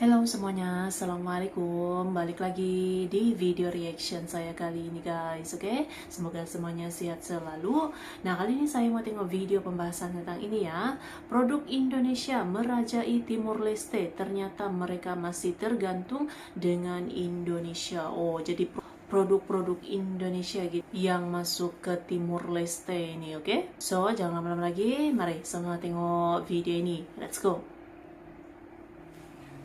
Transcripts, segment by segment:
Halo semuanya, Assalamualaikum. Balik lagi di video reaction saya kali ini guys, oke? Semoga semuanya sehat selalu. Nah, kali ini saya mau tengok video pembahasan tentang ini ya. Produk Indonesia merajai Timur Leste, ternyata mereka masih tergantung dengan Indonesia. Oh, jadi produk-produk Indonesia gitu yang masuk ke Timur Leste ini, oke? So, jangan lama-lama lagi, mari semua tengok video ini. Let's go!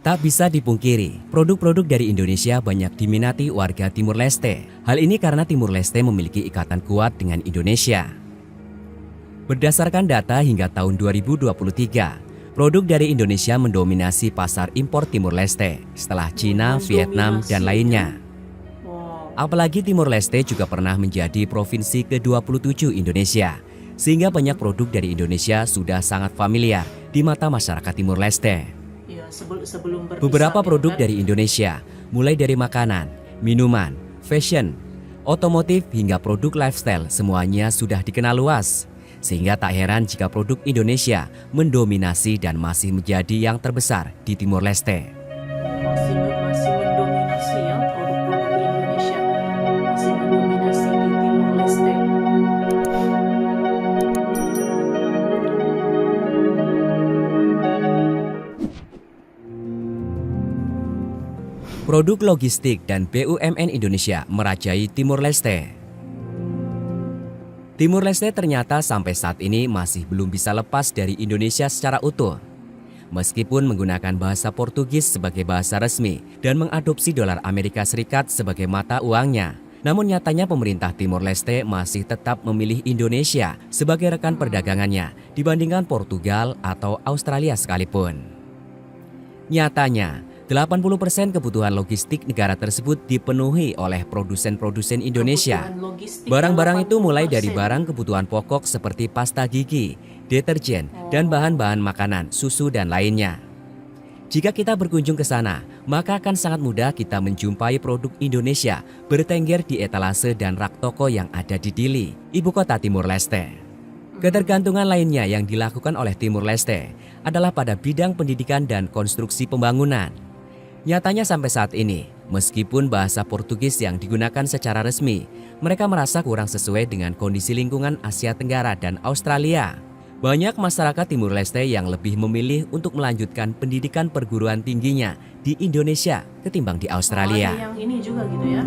Tak bisa dipungkiri, produk-produk dari Indonesia banyak diminati warga Timur Leste. Hal ini karena Timur Leste memiliki ikatan kuat dengan Indonesia. Berdasarkan data hingga tahun 2023, produk dari Indonesia mendominasi pasar impor Timur Leste setelah Cina, Vietnam, dan lainnya. Apalagi Timur Leste juga pernah menjadi provinsi ke-27 Indonesia, sehingga banyak produk dari Indonesia sudah sangat familiar di mata masyarakat Timur Leste. Beberapa produk dari Indonesia, mulai dari makanan, minuman, fashion, otomotif hingga produk lifestyle, semuanya sudah dikenal luas. Sehingga tak heran jika produk Indonesia mendominasi dan masih menjadi yang terbesar di Timur Leste. Masih mendominasi ya, produk-produk Indonesia masih mendominasi di Timur Leste. Produk logistik dan BUMN Indonesia merajai Timur Leste. Timur Leste ternyata sampai saat ini masih belum bisa lepas dari Indonesia secara utuh. Meskipun menggunakan bahasa Portugis sebagai bahasa resmi dan mengadopsi dolar Amerika Serikat sebagai mata uangnya, namun nyatanya pemerintah Timur Leste masih tetap memilih Indonesia sebagai rekan perdagangannya dibandingkan Portugal atau Australia sekalipun. Nyatanya, 80% kebutuhan logistik negara tersebut dipenuhi oleh produsen-produsen Indonesia. Barang-barang itu mulai dari barang kebutuhan pokok seperti pasta gigi, deterjen, dan bahan-bahan makanan, susu, dan lainnya. Jika kita berkunjung ke sana, maka akan sangat mudah kita menjumpai produk Indonesia bertengger di etalase dan rak toko yang ada di Dili, ibu kota Timur Leste. Ketergantungan lainnya yang dilakukan oleh Timur Leste adalah pada bidang pendidikan dan konstruksi pembangunan. Nyatanya sampai saat ini, meskipun bahasa Portugis yang digunakan secara resmi, mereka merasa kurang sesuai dengan kondisi lingkungan Asia Tenggara dan Australia. Banyak masyarakat Timur Leste yang lebih memilih untuk melanjutkan pendidikan perguruan tingginya di Indonesia ketimbang di Australia. Ada yang ini juga gitu ya.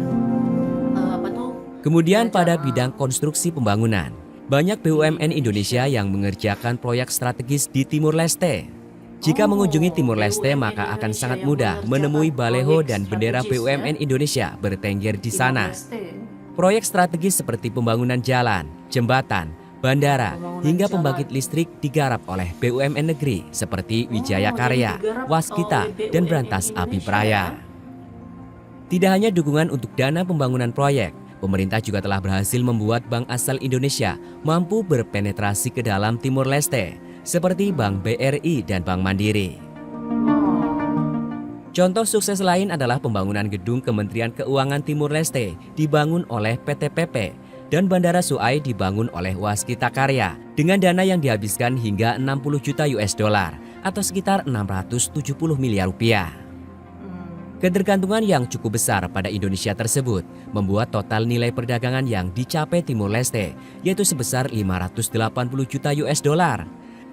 Kemudian pada bidang konstruksi pembangunan, banyak BUMN Indonesia yang mengerjakan proyek strategis di Timur Leste. Jika mengunjungi Timur Leste, maka akan sangat mudah menemui baleho dan bendera BUMN Indonesia bertengger di sana. Proyek strategis seperti pembangunan jalan, jembatan, bandara, hingga pembangkit listrik digarap oleh BUMN negeri seperti Wijaya Karya, Waskita, dan Brantas Api Praya. Tidak hanya dukungan untuk dana pembangunan proyek, pemerintah juga telah berhasil membuat bank asal Indonesia mampu berpenetrasi ke dalam Timur Leste, seperti Bank BRI dan Bank Mandiri. Contoh sukses lain adalah pembangunan gedung Kementerian Keuangan Timur Leste dibangun oleh PT PP dan Bandara Suai dibangun oleh Waskita Karya dengan dana yang dihabiskan hingga 60 juta US dollar atau sekitar 670 miliar rupiah. Ketergantungan yang cukup besar pada Indonesia tersebut membuat total nilai perdagangan yang dicapai Timur Leste yaitu sebesar 580 juta US dollar.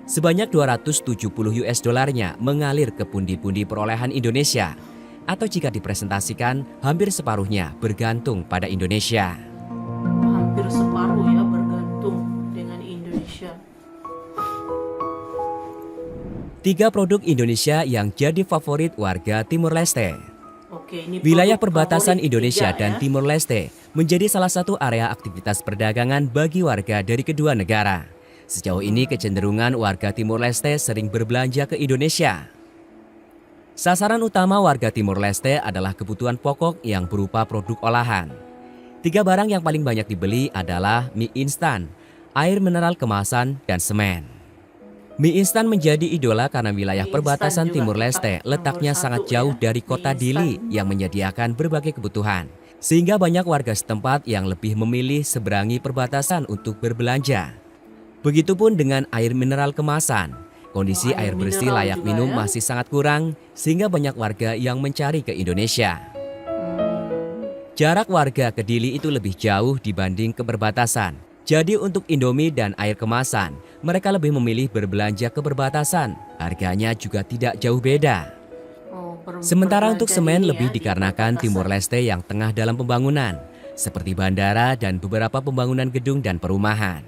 Sebanyak 270 US dolarnya mengalir ke pundi-pundi perolehan Indonesia, atau jika dipresentasikan hampir separuhnya bergantung pada Indonesia. Hampir separuh ya bergantung dengan Indonesia. 3 produk Indonesia yang jadi favorit warga Timur Leste. Wilayah perbatasan Indonesia dan Timur Leste menjadi salah satu area aktivitas perdagangan bagi warga dari kedua negara. Sejauh ini kecenderungan warga Timur Leste sering berbelanja ke Indonesia. Sasaran utama warga Timur Leste adalah kebutuhan pokok yang berupa produk olahan. 3 barang yang paling banyak dibeli adalah mie instan, air mineral kemasan, dan semen. Mie instan menjadi idola karena wilayah perbatasan Timur Leste letaknya sangat jauh dari kota Dili yang menyediakan berbagai kebutuhan. Sehingga banyak warga setempat yang lebih memilih seberangi perbatasan untuk berbelanja. Begitupun dengan air mineral kemasan. kondisi Air air bersih mineral layak juga minum ya? masih sangat kurang, sehingga banyak warga yang mencari ke Indonesia. Jarak warga ke Dili itu lebih jauh dibanding ke perbatasan. Jadi untuk Indomie dan air kemasan, mereka lebih memilih berbelanja ke perbatasan. Harganya juga tidak jauh beda. Sementara untuk Berbelanja semen ini lebih ya, di dikarenakan perbatasan. Timor Leste yang tengah dalam pembangunan, seperti bandara dan beberapa pembangunan gedung dan perumahan.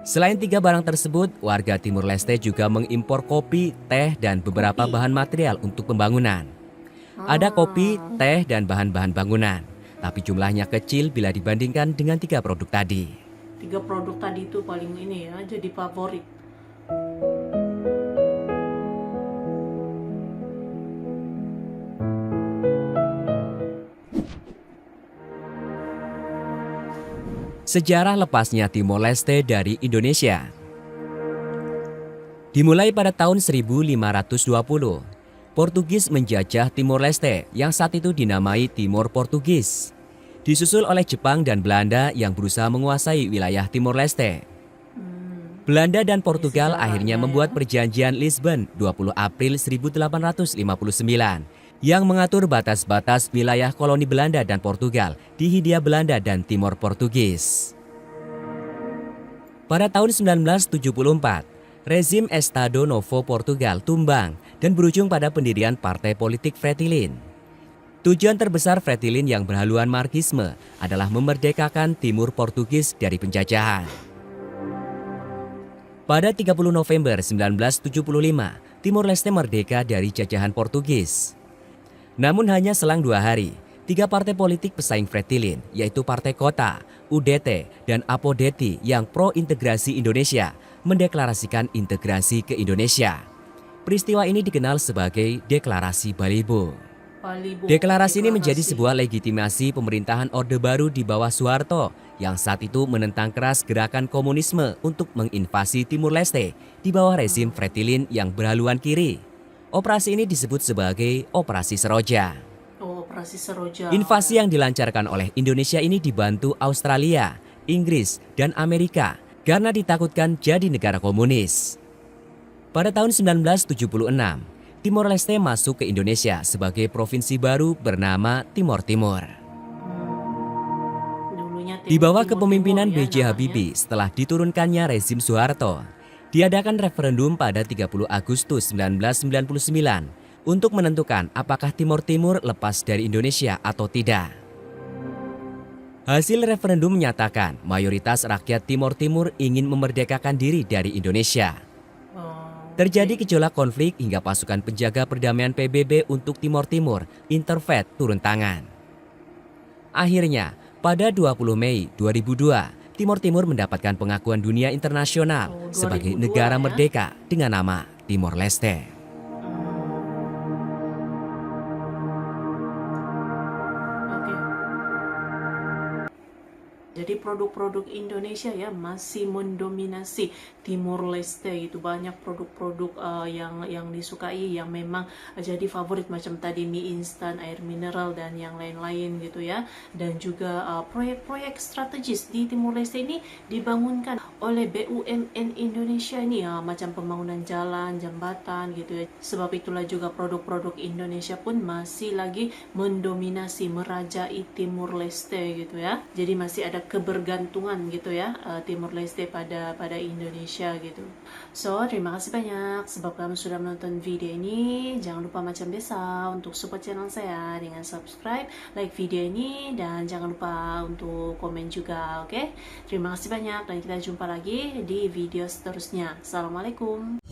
Selain 3 barang tersebut, warga Timor Leste juga mengimpor kopi, teh, dan beberapa bahan material untuk pembangunan. Ada kopi, teh, dan bahan-bahan bangunan, tapi jumlahnya kecil bila dibandingkan dengan 3 produk tadi. 3 produk tadi itu paling ini ya, jadi favorit. Sejarah lepasnya Timor Leste dari Indonesia. Dimulai pada tahun 1520, Portugis menjajah Timor Leste yang saat itu dinamai Timor Portugis. Disusul oleh Jepang dan Belanda yang berusaha menguasai wilayah Timor Leste. Belanda dan Portugal akhirnya membuat perjanjian Lisbon 20 April 1859 yang mengatur batas-batas wilayah koloni Belanda dan Portugal di Hindia Belanda dan Timor Portugis. Pada tahun 1974, rezim Estado Novo Portugal tumbang dan berujung pada pendirian Partai Politik Fretilin. Tujuan terbesar Fretilin yang berhaluan Marxisme adalah memerdekakan Timur Portugis dari penjajahan. Pada 30 November 1975, Timor Leste merdeka dari jajahan Portugis. Namun hanya selang 2 hari, 3 partai politik pesaing Fretilin, yaitu Partai Kota, UDT, dan Apodeti yang pro-integrasi Indonesia, mendeklarasikan integrasi ke Indonesia. Peristiwa ini dikenal sebagai Deklarasi Balibo. Deklarasi ini menjadi sebuah legitimasi pemerintahan Orde Baru di bawah Soeharto yang saat itu menentang keras gerakan komunisme untuk menginvasi Timur Leste di bawah rezim Fretilin yang berhaluan kiri. Operasi ini disebut sebagai Operasi Seroja. Operasi Seroja. Invasi yang dilancarkan oleh Indonesia ini dibantu Australia, Inggris, dan Amerika karena ditakutkan jadi negara komunis. Pada tahun 1976, Timor Leste masuk ke Indonesia sebagai provinsi baru bernama Timor Timur. Di bawah kepemimpinan B.J. Habibie setelah diturunkannya rezim Soeharto, diadakan referendum pada 30 Agustus 1999 untuk menentukan apakah Timor Timur lepas dari Indonesia atau tidak. Hasil referendum menyatakan mayoritas rakyat Timor Timur ingin memerdekakan diri dari Indonesia. Terjadi gejolak konflik hingga pasukan penjaga perdamaian PBB untuk Timor Timur, Interfaith, turun tangan. Akhirnya, pada 20 Mei 2002, Timor Timur mendapatkan pengakuan dunia internasional sebagai negara merdeka dengan nama Timor Leste. Jadi produk-produk Indonesia ya masih mendominasi Timor Leste. Itu banyak produk-produk yang disukai, yang memang jadi favorit, macam tadi mie instan, air mineral, dan yang lain-lain gitu ya. Dan juga proyek-proyek strategis di Timor Leste ini dibangunkan oleh BUMN Indonesia ini ya, macam pembangunan jalan, jembatan gitu ya. Sebab itulah juga produk-produk Indonesia pun masih lagi mendominasi, merajai Timor Leste gitu ya. Jadi masih ada kebergantungan gitu ya, Timor Leste pada Indonesia gitu. So, terima kasih banyak sebab kamu sudah menonton video ini. Jangan lupa macam biasa untuk support channel saya dengan subscribe, like video ini, dan jangan lupa untuk komen juga, oke? Terima kasih banyak dan kita jumpa lagi di video seterusnya. Assalamualaikum.